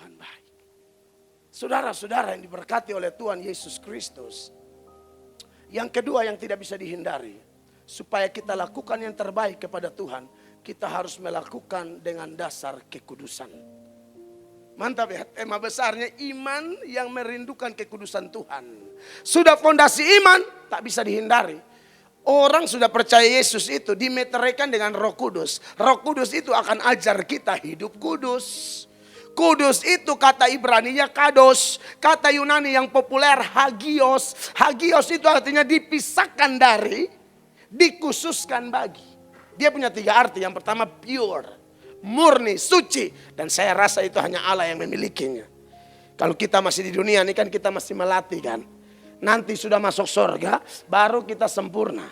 Tuhan baik. Saudara-saudara yang diberkati oleh Tuhan Yesus Kristus. Yang kedua yang tidak bisa dihindari. Supaya kita lakukan yang terbaik kepada Tuhan, kita harus melakukan dengan dasar kekudusan. Mantap ya, tema besarnya iman yang merindukan kekudusan Tuhan. Sudah fondasi iman, tak bisa dihindari. Orang sudah percaya Yesus itu dimeteraikan dengan Roh Kudus. Roh Kudus itu akan ajar kita hidup kudus. Kudus itu kata Ibrani-nya kados. Kata Yunani yang populer hagios. Hagios itu artinya dipisahkan dari, dikhususkan bagi. Dia punya 3 arti. Yang pertama pure, murni, suci. Dan saya rasa itu hanya Allah yang memilikinya. Kalau kita masih di dunia ini kan kita masih melatih kan. Nanti sudah masuk surga baru kita sempurna.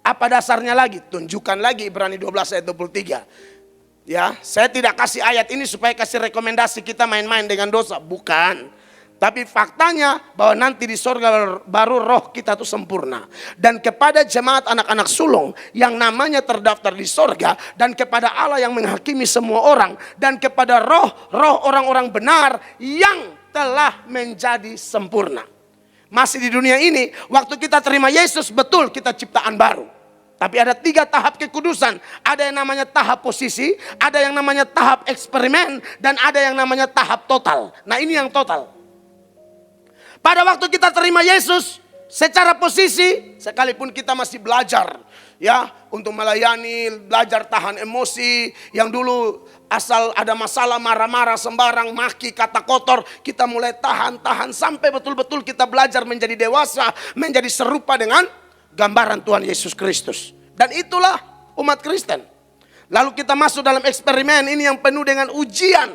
Apa dasarnya lagi? Tunjukkan lagi Ibrani 12 ayat 23. Ya, saya tidak kasih ayat ini supaya kasih rekomendasi kita main-main dengan dosa. Bukan. Tapi faktanya bahwa nanti di surga baru roh kita tuh sempurna. Dan kepada jemaat anak-anak sulung yang namanya terdaftar di surga. Dan kepada Allah yang menghakimi semua orang. Dan kepada roh orang-orang benar yang telah menjadi sempurna. Masih di dunia ini, waktu kita terima Yesus, betul kita ciptaan baru. Tapi ada 3 tahap kekudusan. Ada yang namanya tahap posisi, ada yang namanya tahap eksperimen, dan ada yang namanya tahap total. Nah ini yang total. Pada waktu kita terima Yesus, secara posisi, sekalipun kita masih belajar. Ya, untuk melayani, belajar tahan emosi. Yang dulu asal ada masalah marah-marah sembarang, maki, kata kotor. Kita mulai tahan sampai betul-betul kita belajar menjadi dewasa. Menjadi serupa dengan gambaran Tuhan Yesus Kristus. Dan itulah umat Kristen. Lalu kita masuk dalam eksperimen ini yang penuh dengan ujian.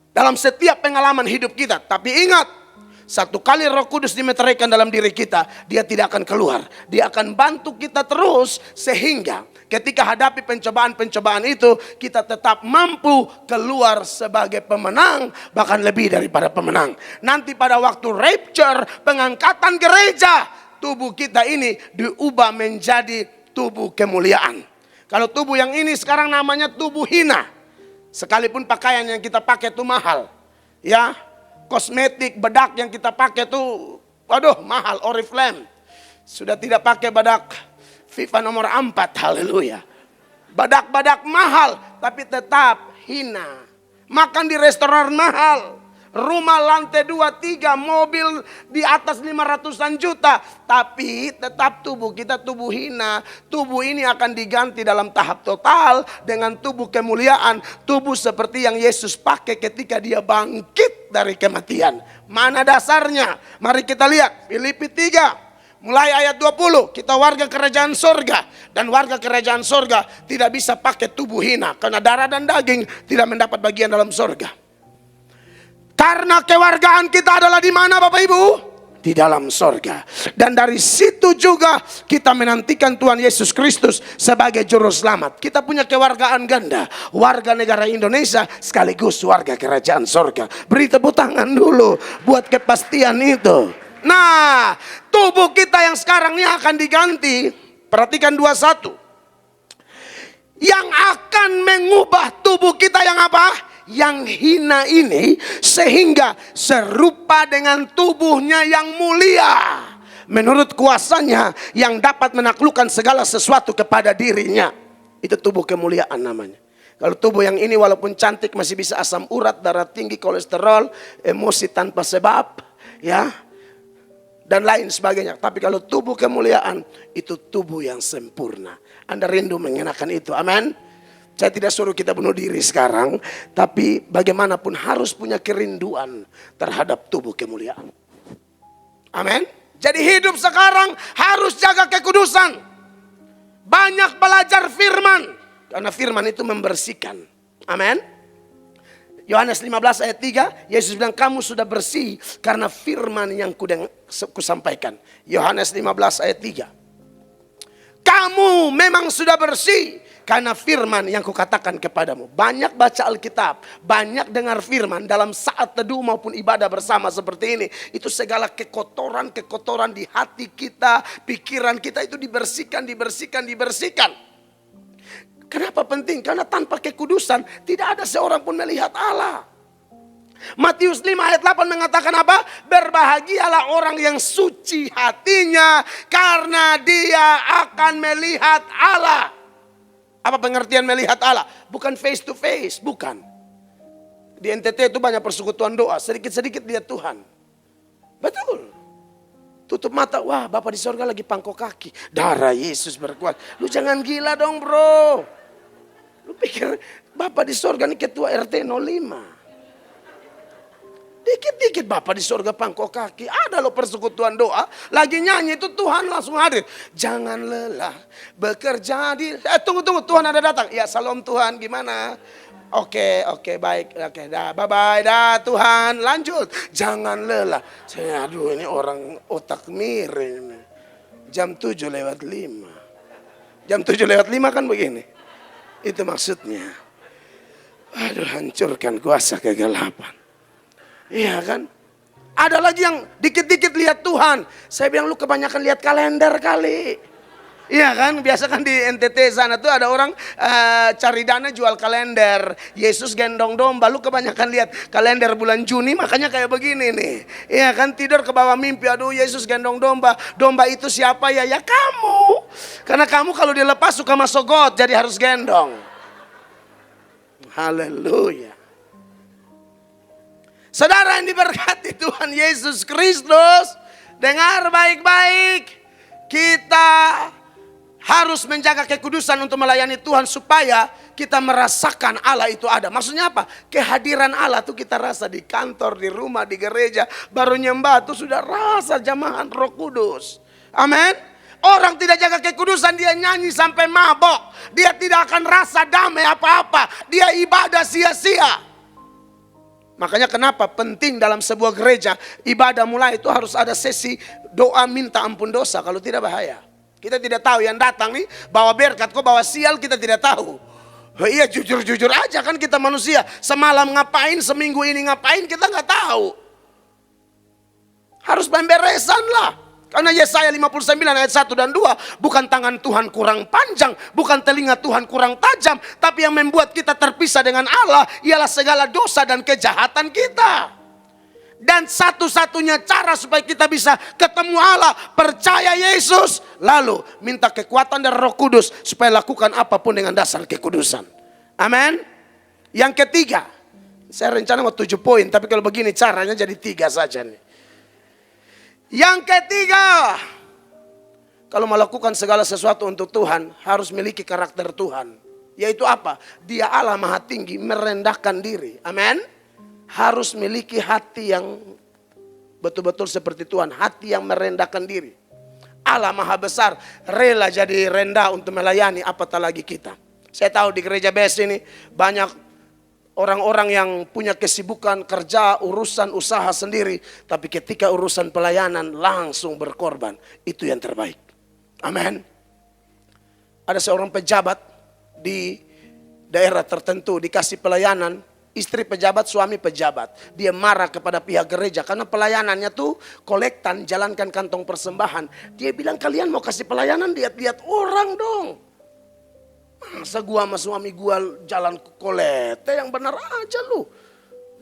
Dalam setiap pengalaman hidup kita. Tapi ingat, satu kali Roh Kudus dimeteraikan dalam diri kita, dia tidak akan keluar. Dia akan bantu kita terus sehingga ketika hadapi pencobaan-pencobaan itu, kita tetap mampu keluar sebagai pemenang, bahkan lebih daripada pemenang. Nanti pada waktu rapture, pengangkatan gereja, tubuh kita ini diubah menjadi tubuh kemuliaan. Kalau tubuh yang ini sekarang namanya tubuh hina. Sekalipun pakaian yang kita pakai itu mahal. Ya, kosmetik, bedak yang kita pakai tuh, waduh mahal, Oriflame. Sudah tidak pakai bedak FIFA nomor 4, haleluya. Badak-badak mahal, tapi tetap hina. Makan di restoran mahal. Rumah lantai 2, 3, mobil di atas 500-an juta. Tapi tetap tubuh kita tubuh hina. Tubuh ini akan diganti dalam tahap total dengan tubuh kemuliaan. Tubuh seperti yang Yesus pakai ketika dia bangkit dari kematian. Mana dasarnya? Mari kita lihat Filipi 3. Mulai ayat 20, kita warga kerajaan sorga. Dan warga kerajaan sorga tidak bisa pakai tubuh hina. Karena darah dan daging tidak mendapat bagian dalam sorga. Karena kewargaan kita adalah di mana Bapak Ibu? Di dalam sorga. Dan dari situ juga kita menantikan Tuhan Yesus Kristus sebagai juru selamat. Kita punya kewargaan ganda. Warga negara Indonesia sekaligus warga kerajaan sorga. Beri tepuk tangan dulu buat kepastian itu. Nah, tubuh kita yang sekarang ini akan diganti. Perhatikan 21. Yang akan mengubah tubuh kita yang apa? Yang hina ini sehingga serupa dengan tubuhnya yang mulia. Menurut kuasanya yang dapat menaklukkan segala sesuatu kepada dirinya. Itu tubuh kemuliaan namanya. Kalau tubuh yang ini walaupun cantik masih bisa asam urat, darah tinggi, kolesterol, emosi tanpa sebab, ya, dan lain sebagainya. Tapi kalau tubuh kemuliaan itu tubuh yang sempurna. Anda rindu mengenakan itu, amin. Saya tidak suruh kita bunuh diri sekarang, tapi bagaimanapun harus punya kerinduan terhadap tubuh kemuliaan. Amin. Jadi hidup sekarang harus jaga kekudusan. Banyak belajar firman, karena firman itu membersihkan. Amin. Yohanes 15 ayat 3, Yesus bilang kamu sudah bersih karena firman yang kusampaikan. Yohanes 15 ayat 3. Kamu memang sudah bersih karena firman yang kukatakan kepadamu. Banyak baca Alkitab, banyak dengar firman dalam saat teduh maupun ibadah bersama seperti ini. Itu segala kekotoran di hati kita, pikiran kita itu dibersihkan. Kenapa penting? Karena tanpa kekudusan tidak ada seorang pun melihat Allah. Matius 5 ayat 8 mengatakan apa? Berbahagialah orang yang suci hatinya karena dia akan melihat Allah. Apa pengertian melihat Allah? Bukan face to face, bukan. Di NTT itu banyak persekutuan doa, sedikit-sedikit lihat Tuhan. Betul. Tutup mata, wah Bapak di sorga lagi pangkok kaki. Darah Yesus berkuat. Lu jangan gila dong bro. Lu pikir Bapak di sorga ini ketua RT 05. Dikit-dikit Bapak di sorga pangkok kaki. Ada loh persekutuan doa. Lagi nyanyi itu Tuhan langsung hadir. Jangan lelah bekerja di... tunggu Tuhan ada datang. Ya salam Tuhan gimana? Oke baik. Oke dah bye-bye dah Tuhan. Lanjut. Jangan lelah. Aduh ini orang otak miring. Jam 7 lewat 5. Jam 7 lewat 5 kan begini. Itu maksudnya. Aduh hancurkan kuasa kegelapan. Iya kan? Ada lagi yang dikit-dikit lihat Tuhan. Saya bilang lu kebanyakan lihat kalender kali. Iya kan? Biasa kan di NTT sana tuh ada orang cari dana jual kalender. Yesus gendong domba. Lu kebanyakan lihat kalender bulan Juni makanya kayak begini nih. Iya kan? Tidur ke bawah mimpi. Aduh Yesus gendong domba. Domba itu siapa ya? Ya kamu. Karena kamu kalau dilepas suka masuk got jadi harus gendong. Haleluya. Saudara yang diberkati Tuhan Yesus Kristus, dengar baik-baik. Kita harus menjaga kekudusan untuk melayani Tuhan supaya kita merasakan Allah itu ada. Maksudnya apa? Kehadiran Allah tuh kita rasa di kantor, di rumah, di gereja. Baru nyembah tuh sudah rasa jamahan Roh Kudus. Amin. Orang tidak jaga kekudusan dia nyanyi sampai mabok. Dia tidak akan rasa damai apa-apa. Dia ibadah sia-sia. Makanya kenapa penting dalam sebuah gereja ibadah mulai itu harus ada sesi doa minta ampun dosa. Kalau tidak bahaya. Kita tidak tahu yang datang nih bawa berkat kok bawa sial kita tidak tahu. Oh iya jujur-jujur aja kan kita manusia. Semalam ngapain seminggu ini ngapain kita nggak tahu. Harus pemberesan lah. Karena Yesaya 59 ayat 1 dan 2. Bukan tangan Tuhan kurang panjang. Bukan telinga Tuhan kurang tajam. Tapi yang membuat kita terpisah dengan Allah. Ialah segala dosa dan kejahatan kita. Dan satu-satunya cara supaya kita bisa ketemu Allah. Percaya Yesus. Lalu minta kekuatan dari Roh Kudus. Supaya lakukan apapun dengan dasar kekudusan. Amin. Yang ketiga. Saya rencana mau 7 poin. Tapi kalau begini caranya jadi 3 saja nih. Yang ketiga, kalau melakukan segala sesuatu untuk Tuhan, harus miliki karakter Tuhan. Yaitu apa? Dia Allah Maha Tinggi, merendahkan diri. Amin. Harus miliki hati yang betul-betul seperti Tuhan. Hati yang merendahkan diri. Allah Maha Besar, rela jadi rendah untuk melayani, apatah lagi kita. Saya tahu di gereja BES ini banyak orang-orang yang punya kesibukan kerja, urusan usaha sendiri. Tapi ketika urusan pelayanan langsung berkorban. Itu yang terbaik. Amin. Ada seorang pejabat di daerah tertentu dikasih pelayanan. Istri pejabat, suami pejabat. Dia marah kepada pihak gereja. Karena pelayanannya tuh kolektan, jalankan kantong persembahan. Dia bilang kalian mau kasih pelayanan lihat-lihat orang dong. Masa gua sama suami gua jalan kolete yang benar aja lu.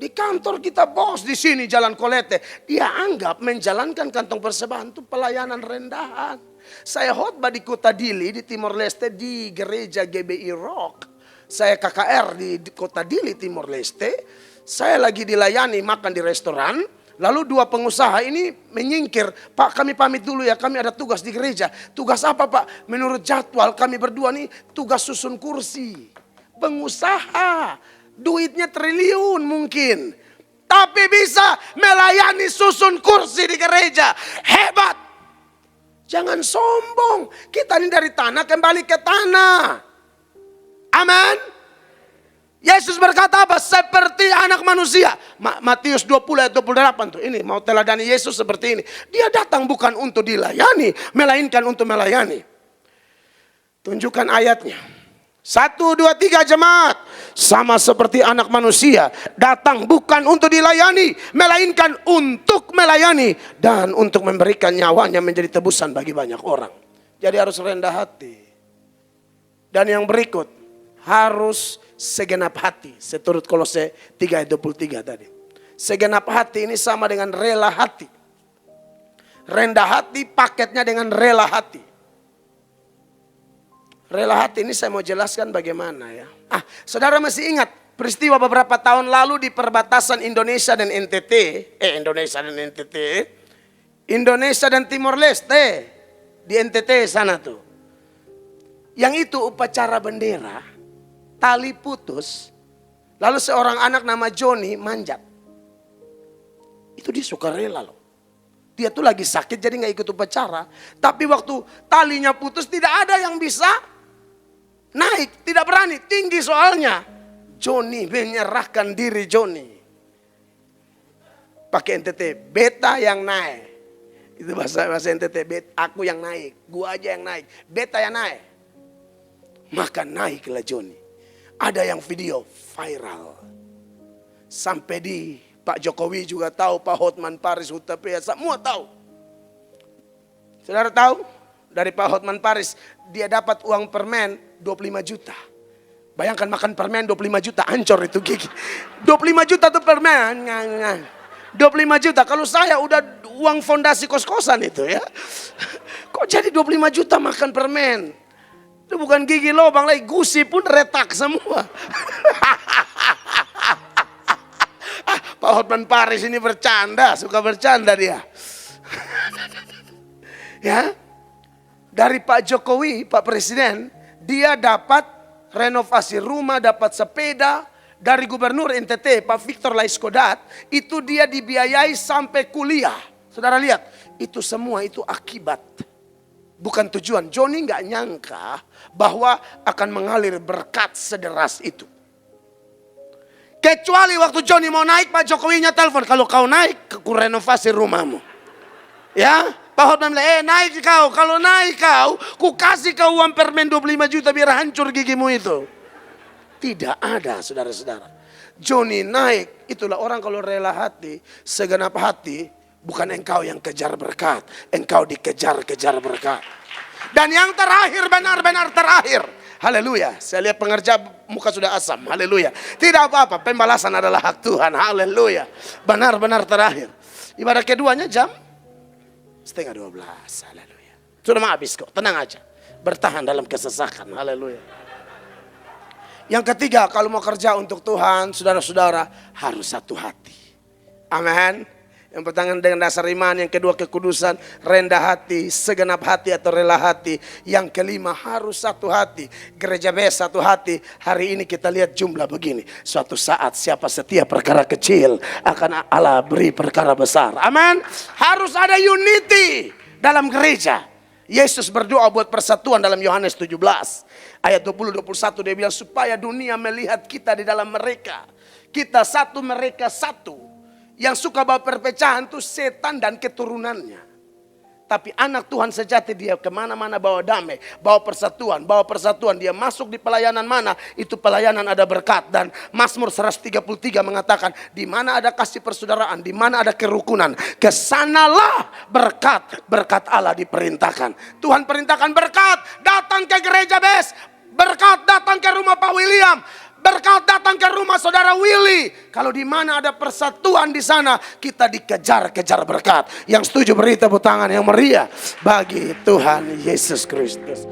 Di kantor kita bos, di sini jalan kolete. Dia anggap menjalankan kantong persembahan itu pelayanan rendahan. Saya khotbah di Kota Dili di Timor Leste di gereja GBI Rock. Saya KKR di Kota Dili Timor Leste. Saya lagi dilayani makan di restoran. Lalu 2 pengusaha ini menyingkir. Pak kami pamit dulu ya, kami ada tugas di gereja. Tugas apa Pak? Menurut jadwal kami berdua nih tugas susun kursi. Pengusaha, duitnya triliun mungkin. Tapi bisa melayani susun kursi di gereja. Hebat. Jangan sombong. Kita ini dari tanah kembali ke tanah. Amin. Yesus berkata apa? Seperti anak manusia. Matius 20 ayat 28 tuh. Ini mau teladani Yesus seperti ini. Dia datang bukan untuk dilayani, melainkan untuk melayani. Tunjukkan ayatnya. 1, 2, 3 jemaat. Sama seperti anak manusia. Datang bukan untuk dilayani, melainkan untuk melayani. Dan untuk memberikan nyawanya menjadi tebusan bagi banyak orang. Jadi harus rendah hati. Dan yang berikut. Harus segenap hati. Seturut Kolose 3 ayat 23 tadi. Segenap hati ini sama dengan rela hati. Rendah hati paketnya dengan rela hati. Rela hati ini saya mau jelaskan bagaimana ya. Saudara masih ingat peristiwa beberapa tahun lalu di perbatasan Indonesia dan NTT. Indonesia dan Timor Leste. Di NTT sana tuh. Yang itu upacara bendera. Tali putus. Lalu seorang anak nama Joni manjat. Itu dia suka rela loh. Dia tuh lagi sakit jadi gak ikut upacara. Tapi waktu talinya putus tidak ada yang bisa naik. Tidak berani, tinggi soalnya. Joni menyerahkan diri Joni. Pakai NTT, beta yang naik. Itu bahasa NTT, aku yang naik. Gua aja yang naik, beta yang naik. Maka naiklah Joni. Ada yang video viral. Sampai di Pak Jokowi juga tahu, Pak Hotman Paris Hutapea, semua tahu. Saudara tahu? Dari Pak Hotman Paris, dia dapat uang permen 25 juta. Bayangkan makan permen 25 juta, hancur itu gigi. 25 juta tuh permen. 25 juta, kalau saya udah uang fondasi kos-kosan itu ya. Kok jadi 25 juta makan permen? Itu bukan gigi lobang lagi, gusi pun retak semua. Pak Hotman Paris ini bercanda, suka bercanda dia. Ya, dari Pak Jokowi, Pak Presiden, dia dapat renovasi rumah, dapat sepeda. Dari Gubernur NTT, Pak Victor Laiskodat, itu dia dibiayai sampai kuliah. Saudara lihat, itu semua itu akibat. Bukan tujuan. Joni nggak nyangka bahwa akan mengalir berkat sederas itu. Kecuali waktu Joni mau naik, Pak Jokowinya telepon, kalau kau naik, ku renovasi rumahmu. Ya, Pak Hotman bilang, naik kau, kalau naik kau, ku kasih kau uang permen 25 juta biar hancur gigimu itu. Tidak ada saudara-saudara. Joni naik, itulah orang kalau rela hati, segenap hati, bukan engkau yang kejar berkat, engkau dikejar-kejar berkat. Dan yang terakhir, benar-benar terakhir. Haleluya. Saya lihat pengerja muka sudah asam. Haleluya. Tidak apa-apa. Pembalasan adalah hak Tuhan. Haleluya. Benar-benar terakhir. Ibadah keduanya jam 11:30. Haleluya. Sudah mau habis kok. Tenang aja. Bertahan dalam kesesakan. Haleluya. Yang ketiga, kalau mau kerja untuk Tuhan, saudara-saudara harus satu hati. Amin. Yang pertama dengan dasar iman, yang kedua kekudusan, rendah hati, segenap hati atau rela hati. Yang kelima harus satu hati. Gereja BES satu hati. Hari ini kita lihat jumlah begini. Suatu saat siapa setia perkara kecil, akan Allah beri perkara besar. Amin. Harus ada unity dalam gereja. Yesus berdoa buat persatuan dalam Yohanes 17. Ayat 20-21 dia bilang supaya dunia melihat kita di dalam mereka. Kita satu, mereka satu. Yang suka bawa perpecahan itu setan dan keturunannya. Tapi anak Tuhan sejati dia kemana-mana bawa damai, bawa persatuan. Dia masuk di pelayanan mana, itu pelayanan ada berkat. Dan Mazmur 133 mengatakan, di mana ada kasih persaudaraan, di mana ada kerukunan, kesanalah berkat Allah diperintahkan. Tuhan perintahkan berkat, datang ke gereja BES, berkat datang ke rumah Pak William. Berkat datang ke rumah saudara Willy. Kalau di mana ada persatuan di sana, kita dikejar-kejar berkat. Yang setuju beri tepuk tangan yang meriah bagi Tuhan Yesus Kristus.